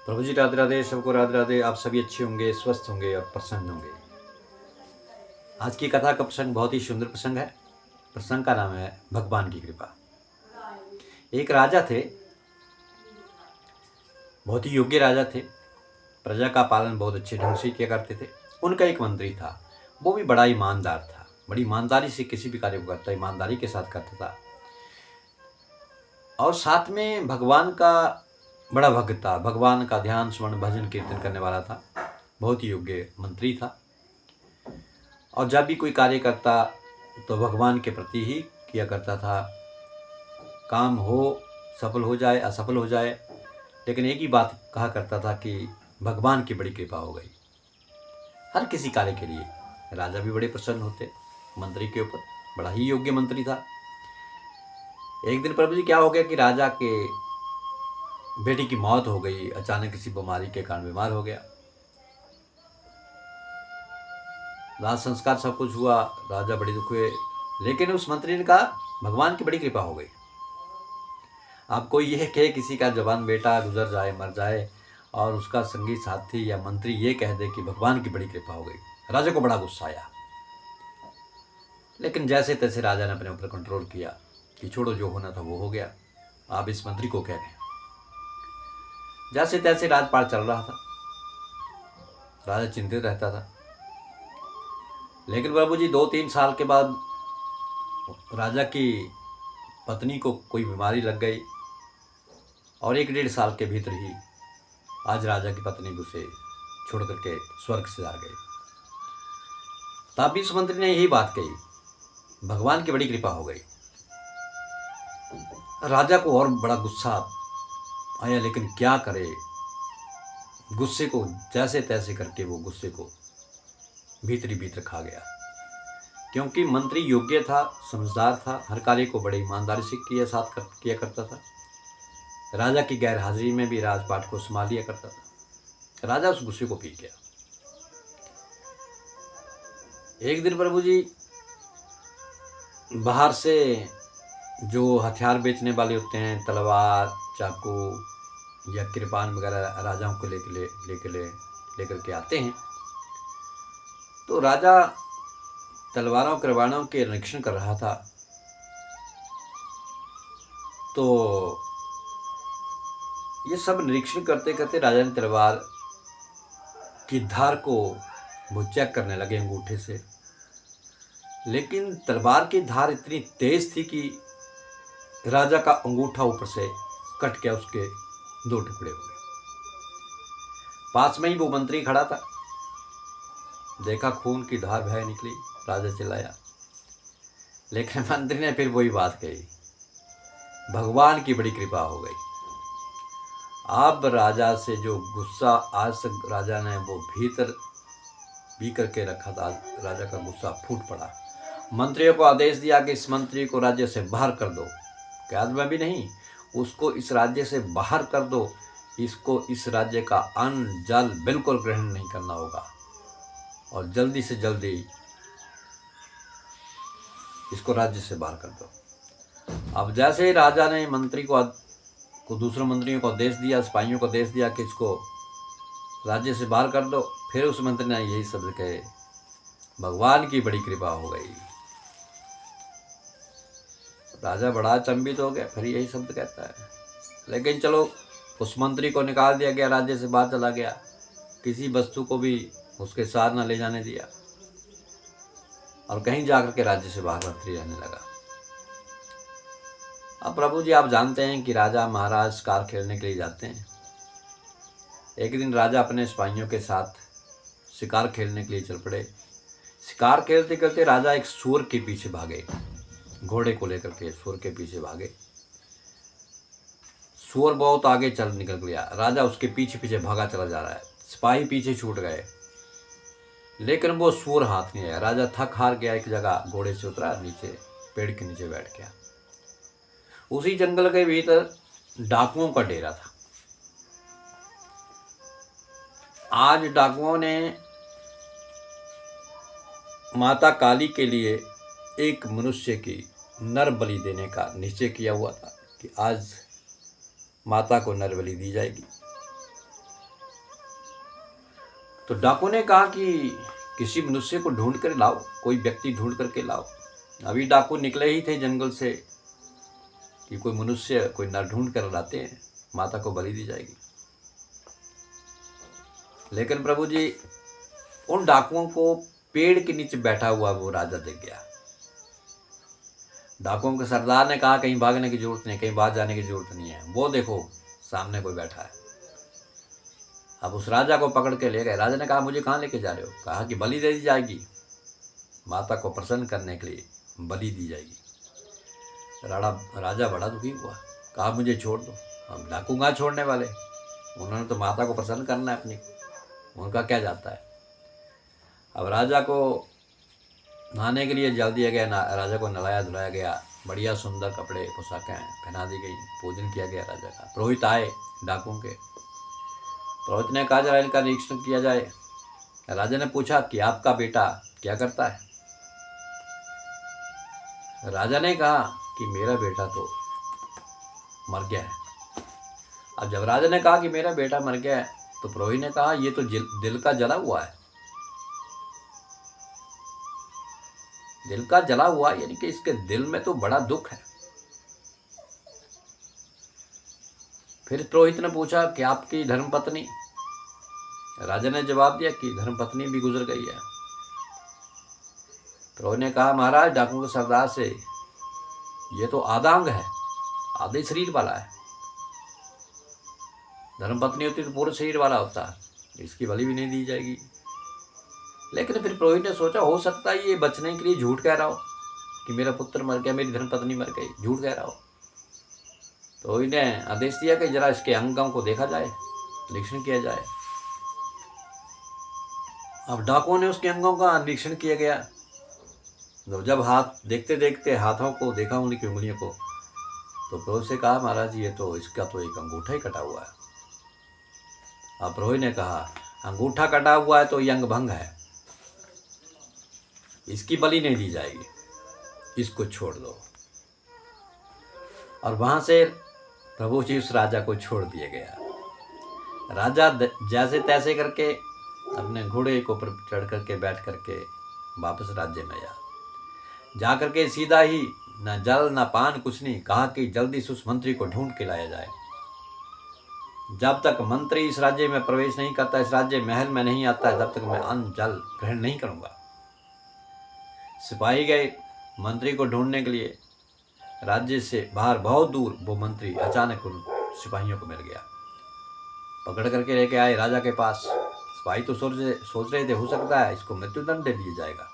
प्रभु जी राधे राधे, सबको राधे राधे। आप सभी अच्छे होंगे, स्वस्थ होंगे और प्रसन्न होंगे। आज की कथा का प्रसंग बहुत ही सुंदर प्रसंग है। प्रसंग का नाम है भगवान की कृपा। एक राजा थे, बहुत ही योग्य राजा थे। प्रजा का पालन बहुत अच्छे ढंग से किया करते थे। उनका एक मंत्री था, वो भी बड़ा ईमानदार था। बड़ी ईमानदारी से किसी भी कार्य को करता, ईमानदारी के साथ करता था। और साथ में भगवान का बड़ा भक्त था। भगवान का ध्यान, स्मरण, भजन, कीर्तन करने वाला था। बहुत ही योग्य मंत्री था। और जब भी कोई कार्य करता तो भगवान के प्रति ही किया करता था। काम हो, सफल हो जाए, असफल हो जाए, लेकिन एक ही बात कहा करता था कि भगवान की बड़ी कृपा हो गई। हर किसी कार्य के लिए राजा भी बड़े प्रसन्न होते मंत्री के ऊपर। बड़ा ही योग्य मंत्री था। एक दिन प्रभु जी क्या हो गया कि राजा के बेटी की मौत हो गई। अचानक किसी बीमारी के कारण बीमार हो गया। दाह संस्कार सब कुछ हुआ। राजा बड़े दुख हुए, लेकिन उस मंत्री ने कहा भगवान की बड़ी कृपा हो गई। अब कोई ये कहे किसी का जवान बेटा गुजर जाए, मर जाए, और उसका संगी साथी या मंत्री ये कह दे कि भगवान की बड़ी कृपा हो गई, राजा को बड़ा गुस्सा आया। लेकिन जैसे तैसे राजा ने अपने ऊपर कंट्रोल किया कि छोड़ो, जो होना था वो हो गया, आप इस मंत्री को कह रहे हैं। जैसे तैसे राजपाट चल रहा था। राजा चिंतित रहता था। लेकिन प्रभु जी 2-3 साल के बाद राजा की पत्नी को कोई बीमारी लग गई, और 1-1.5 साल के भीतर ही आज राजा की पत्नी उसे छोड़ करके स्वर्ग से जा गई। तब इस मंत्री ने यही बात कही, भगवान की बड़ी कृपा हो गई। राजा को और बड़ा गुस्सा आया, लेकिन क्या करे, गुस्से को जैसे तैसे करके वो गुस्से को भीतरी भीतर खा गया। क्योंकि मंत्री योग्य था, समझदार था, हर कार्य को बड़े ईमानदारी से किया करता था। राजा की गैर हाजिरी में भी राजपाट को संभाल लिया करता था। राजा उस गुस्से को पी गया। एक दिन प्रभु जी बाहर से जो हथियार बेचने वाले होते हैं, तलवार, चाकू या कृपान वगैरह, राजाओं को लेकर के आते हैं। तो राजा तलवारों कृपाणों के निरीक्षण कर रहा था। तो ये सब निरीक्षण करते करते राजा ने तलवार की धार को वो चेक करने लगे अंगूठे से। लेकिन तलवार की धार इतनी तेज थी कि राजा का अंगूठा ऊपर से कट गया, उसके 2 टुकड़े हो गए। पास में ही वो मंत्री खड़ा था, देखा खून की धार बह निकली, राजा चिल्लाया। लेकिन मंत्री ने फिर वही बात कही, भगवान की बड़ी कृपा हो गई। अब राजा से जो गुस्सा आज तक राजा ने वो भी करके रखा था, राजा का गुस्सा फूट पड़ा। मंत्रियों को आदेश दिया कि इस मंत्री को राज्य से बाहर कर दो। कैद में भी नहीं, उसको इस राज्य से बाहर कर दो। इसको इस राज्य का अन्न जल बिल्कुल ग्रहण नहीं करना होगा, और जल्दी से जल्दी इसको राज्य से बाहर कर दो। अब जैसे ही राजा ने मंत्री को दूसरे मंत्रियों को आदेश दिया, सिपाहियों को आदेश दिया कि इसको राज्य से बाहर कर दो, फिर उस मंत्री ने यही शब्द कहे, भगवान की बड़ी कृपा हो गई। राजा बड़ा अचंभित हो गया, फिर यही शब्द कहता है। लेकिन चलो, उस मंत्री को निकाल दिया गया, राज्य से बाहर चला गया, किसी वस्तु को भी उसके साथ न ले जाने दिया, और कहीं जाकर के राज्य से बाहर मंत्री रहने लगा। अब प्रभु जी आप जानते हैं कि राजा महाराज शिकार खेलने के लिए जाते हैं। एक दिन राजा अपने सिपाहियों के साथ शिकार खेलने के लिए चल पड़े। शिकार खेलते खेलते राजा एक सूअर के पीछे भागे, घोड़े को लेकर के सूअर के पीछे भागे। सूअर बहुत आगे चल निकल गया, राजा उसके पीछे पीछे भागा चला जा रहा है। सिपाही पीछे छूट गए, लेकिन वो सूअर हाथ नहीं आया। राजा थक हार गया, एक जगह घोड़े से उतरा, नीचे पेड़ के नीचे बैठ गया। उसी जंगल के भीतर डाकुओं का डेरा था। आज डाकुओं ने माता काली के लिए एक मनुष्य की नर बलि देने का निश्चय किया हुआ था कि आज माता को नर बलि दी जाएगी। तो डाकू ने कहा कि किसी मनुष्य को ढूंढ कर लाओ, कोई व्यक्ति ढूंढ करके लाओ। अभी डाकू निकले ही थे जंगल से कि कोई मनुष्य, कोई नर ढूंढ कर लाते हैं, माता को बलि दी जाएगी। लेकिन प्रभु जी, उन डाकुओं को पेड़ के नीचे बैठा हुआ वो राजा दिख गया। डाकुओं के सरदार ने कहा कहीं भागने की जरूरत नहीं, कहीं बाहर जाने की जरूरत नहीं है, वो देखो सामने कोई बैठा है। अब उस राजा को पकड़ के ले गए। राजा ने कहा मुझे कहाँ लेके जा रहे हो? कहा कि बलि दे दी जाएगी, माता को प्रसन्न करने के लिए बलि दी जाएगी। राजा बड़ा दुखी हुआ, कहा मुझे छोड़ दो। हम डाकू कहाँ छोड़ने वाले, उन्होंने तो माता को प्रसन्न करना है अपनी, उनका क्या जाता है। अब राजा को नहाने के लिए जल दिया गया, राजा को नहलाया धुलाया गया, बढ़िया सुंदर कपड़े पोशाकें पहना दी गई, भोजन किया गया राजा का। पुरोहित आए डाकुओं के, पुरोहित ने कहा जरा इनका निरीक्षण किया जाए। राजा ने पूछा कि आपका बेटा क्या करता है? राजा ने कहा कि मेरा बेटा तो मर गया है। अब जब राजा ने कहा कि मेरा बेटा मर गया है, तो पुरोहित ने कहा ये तो दिल का जला हुआ है। दिल का जला हुआ यानी कि इसके दिल में तो बड़ा दुख है। फिर पुरोहित ने पूछा कि आपकी धर्मपत्नी? राजा ने जवाब दिया कि धर्मपत्नी भी गुजर गई है। पुरोहित ने कहा महाराज, डाकुओं के सरदार से ये तो आधा अंग है, आधे शरीर वाला है। धर्मपत्नी होती तो पूरे शरीर वाला होता, इसकी बलि भी नहीं दी जाएगी। लेकिन फिर पुरोहित ने सोचा हो सकता है ये बचने के लिए झूठ कह रहा हो कि मेरा पुत्र मर गया, मेरी धर्मपत्नी मर गई, झूठ कह रहा हो। पुरोहित ने आदेश दिया कि जरा इसके अंगों को देखा जाए, निरीक्षण किया जाए। अब डाकुओं ने उसके अंगों का निरीक्षण किया गया। जब हाथ देखते देखते हाथों को देखा, उनकी उंगलियों को, तो पुरोहित से कहा महाराज ये तो इसका तो एक अंगूठा ही कटा हुआ है। अब पुरोहित ने कहा अंगूठा कटा हुआ है तो ये अंग भंग है, इसकी बलि नहीं दी जाएगी, इसको छोड़ दो। और वहां से प्रभु जी उस राजा को छोड़ दिया गया। राजा जैसे तैसे करके अपने घोड़े को पर चढ़ करके बैठ करके वापस राज्य में आया। जा करके सीधा ही न जल न पान कुछ नहीं, कहा कि जल्दी से उस मंत्री को ढूंढ के लाया जाए। जब तक मंत्री इस राज्य में प्रवेश नहीं करता, इस राज्य महल में नहीं आता है, तब तक मैं अन्न जल ग्रहण नहीं करूंगा। सिपाही गए मंत्री को ढूंढने के लिए। राज्य से बाहर बहुत दूर वो मंत्री अचानक उन सिपाहियों को मिल गया, पकड़ करके लेके आए राजा के पास। सिपाही तो सोच रहे थे हो सकता है इसको मृत्युदंड दे दिया जाएगा।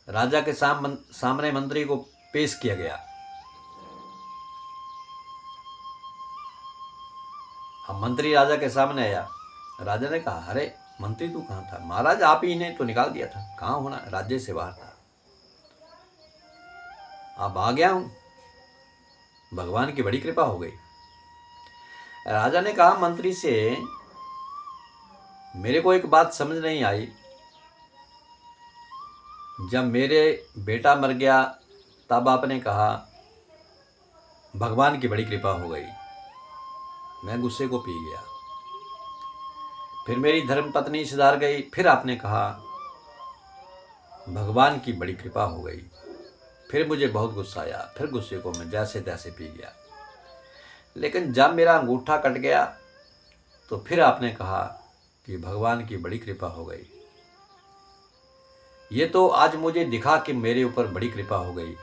राजा के सामने मंत्री को पेश किया गया। अब मंत्री राजा के सामने आया। राजा ने कहा अरे मंत्री तू कहाँ था? महाराज आप ही ने तो निकाल दिया था। कहाँ होना, राज्य से बाहर था। अब आ गया हूं, भगवान की बड़ी कृपा हो गई। राजा ने कहा मंत्री से मेरे को एक बात समझ नहीं आई, जब मेरे बेटा मर गया तब आपने कहा भगवान की बड़ी कृपा हो गई, मैं गुस्से को पी गया। फिर मेरी धर्मपत्नी सुधार गई, फिर आपने कहा भगवान की बड़ी कृपा हो गई। फिर मुझे बहुत गुस्सा आया, फिर गुस्से को मैं जैसे तैसे पी गया। लेकिन जब मेरा अंगूठा कट गया तो फिर आपने कहा कि भगवान की बड़ी कृपा हो गई। ये तो आज मुझे दिखा कि मेरे ऊपर बड़ी कृपा हो गई,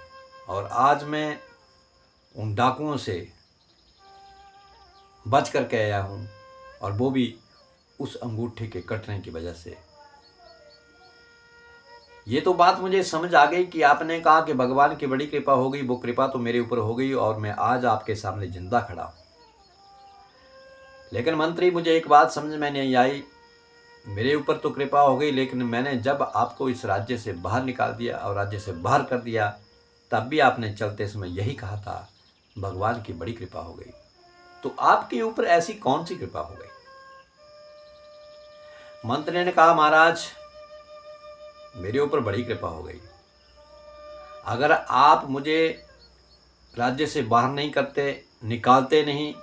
और आज मैं उन डाकुओं से बच करके आया हूँ, और वो भी उस अंगूठे के कटने की वजह से। ये तो बात मुझे समझ आ गई कि आपने कहा कि भगवान की बड़ी कृपा हो गई, वो कृपा तो मेरे ऊपर हो गई और मैं आज आपके सामने जिंदा खड़ा हूँ। लेकिन मंत्री मुझे एक बात समझ में नहीं आई, मेरे ऊपर तो कृपा हो गई, लेकिन मैंने जब आपको इस राज्य से बाहर निकाल दिया और राज्य से बाहर कर दिया, तब भी आपने चलते समय यही कहा था भगवान की बड़ी कृपा हो गई। तो आपके ऊपर ऐसी कौन सी कृपा हो गई? मंत्री ने कहा महाराज मेरे ऊपर बड़ी कृपा हो गई। अगर आप मुझे राज्य से बाहर नहीं करते, निकालते नहीं,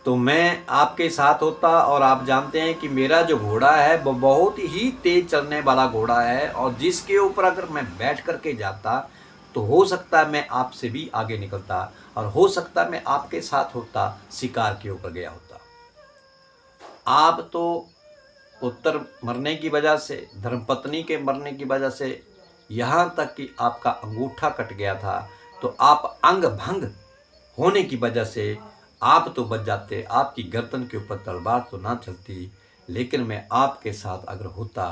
तो मैं आपके साथ होता। और आप जानते हैं कि मेरा जो घोड़ा है वो बहुत ही तेज चलने वाला घोड़ा है, और जिसके ऊपर अगर मैं बैठ करके जाता तो हो सकता है मैं आपसे भी आगे निकलता, और हो सकता है मैं आपके साथ होता, शिकार के ऊपर गया होता। आप तो पुत्र मरने की वजह से, धर्मपत्नी के मरने की वजह से, यहाँ तक कि आपका अंगूठा कट गया था, तो आप अंग भंग होने की वजह से आप तो बच जाते, आपकी गर्दन के ऊपर तलवार तो ना चलती, लेकिन मैं आपके साथ अगर होता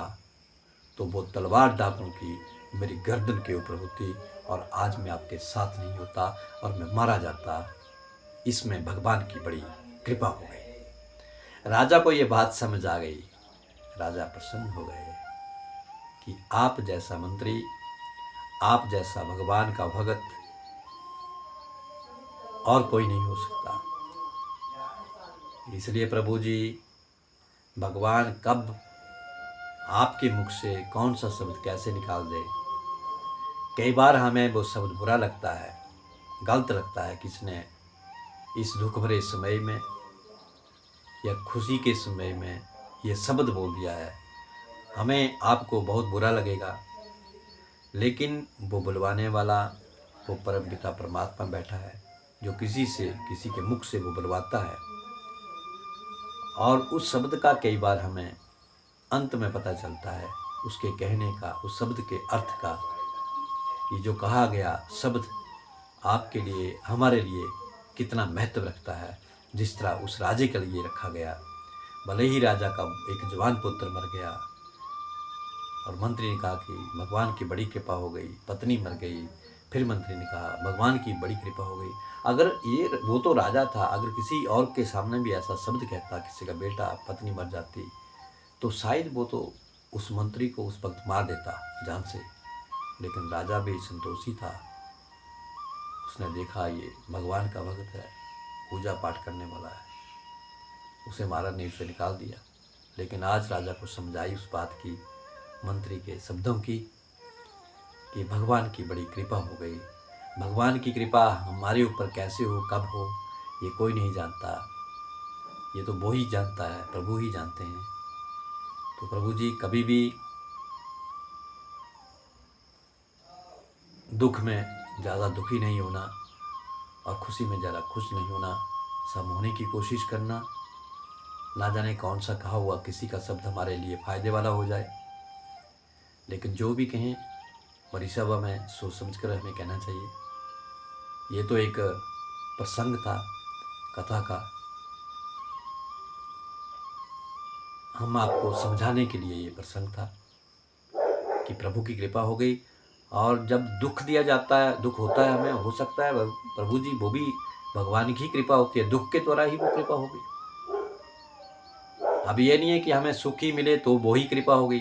तो वो तलवार डाकुओं की मेरी गर्दन के ऊपर होती, और आज मैं आपके साथ नहीं होता और मैं मारा जाता। इसमें भगवान की बड़ी कृपा हो गई। राजा को ये बात समझ आ गई। राजा प्रसन्न हो गए कि आप जैसा मंत्री, आप जैसा भगवान का भगत और कोई नहीं हो सकता। इसलिए प्रभु जी, भगवान कब आपके मुख से कौन सा शब्द कैसे निकाल दे। कई बार हमें वो शब्द बुरा लगता है, गलत लगता है, किसने इस दुख भरे समय में या खुशी के समय में ये शब्द बोल दिया है। हमें आपको बहुत बुरा लगेगा, लेकिन वो बुलवाने वाला वो परम पिता परमात्मा बैठा है, जो किसी के मुख से वो बुलवाता है। और उस शब्द का कई बार हमें अंत में पता चलता है, उसके कहने का, उस शब्द के अर्थ का, कि जो कहा गया शब्द आपके लिए, हमारे लिए कितना महत्व रखता है। जिस तरह उस राजे के लिए रखा गया, भले ही राजा का एक जवान पुत्र मर गया और मंत्री ने कहा कि भगवान की बड़ी कृपा हो गई, पत्नी मर गई, फिर मंत्री ने कहा भगवान की बड़ी कृपा हो गई। अगर ये, वो तो राजा था, अगर किसी और के सामने भी ऐसा शब्द कहता, किसी का बेटा पत्नी मर जाती, तो शायद वो तो उस मंत्री को उस वक्त मार देता जान से। लेकिन राजा भी संतोषी था, उसने देखा ये भगवान का भक्त है, पूजा पाठ करने वाला है, उसे मारा नहीं, उसे निकाल दिया। लेकिन आज राजा को समझाई उस बात की, मंत्री के शब्दों की, कि भगवान की बड़ी कृपा हो गई। भगवान की कृपा हमारे ऊपर कैसे हो, कब हो, ये कोई नहीं जानता, ये तो वो ही जानता है, प्रभु ही जानते हैं। तो प्रभु जी, कभी भी दुख में ज़्यादा दुखी नहीं होना और खुशी में ज़्यादा खुश नहीं होना, सम होने की कोशिश करना। ना जाने कौन सा कहा हुआ किसी का शब्द हमारे लिए फ़ायदे वाला हो जाए, लेकिन जो भी कहें बड़ी सभा में सोच समझ कर हमें कहना चाहिए। ये तो एक प्रसंग था कथा का, हम आपको समझाने के लिए ये प्रसंग था कि प्रभु की कृपा हो गई। और जब दुख दिया जाता है, दुख होता है हमें, हो सकता है प्रभु जी वो भी भगवान की कृपा होती है, दुख के द्वारा ही वो कृपा हो गई। अब ये नहीं है कि हमें सुख ही मिले तो वो ही कृपा हो गई,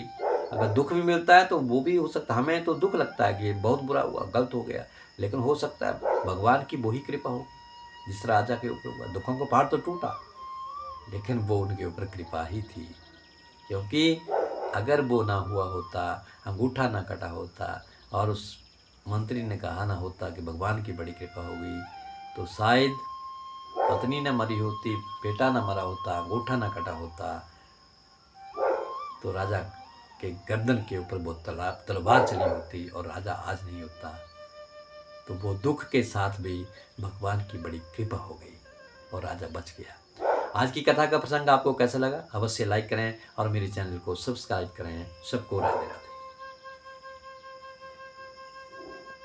अगर दुख भी मिलता है तो वो भी हो सकता है। हमें तो दुख लगता है कि बहुत बुरा हुआ, गलत हो गया, लेकिन हो सकता है भगवान की वही कृपा हो, जिस राजा के ऊपर हुआ। दुखों का पहाड़ तो टूटा, लेकिन वो उनके ऊपर कृपा ही थी, क्योंकि अगर वो ना हुआ होता, अंगूठा ना कटा होता और उस मंत्री ने कहा ना होता कि भगवान की बड़ी कृपा हो गई, तो शायद पत्नी न मरी होती, बेटा न मरा होता, अंगूठा न कटा होता, तो राजा के गर्दन के ऊपर वो तलवार चली होती और राजा आज नहीं होता। तो वो दुख के साथ भी भगवान की बड़ी कृपा हो गई और राजा बच गया। आज की कथा का प्रसंग आपको कैसा लगा, अवश्य लाइक करें और मेरे चैनल को सब्सक्राइब करें। सबको राधे राधे।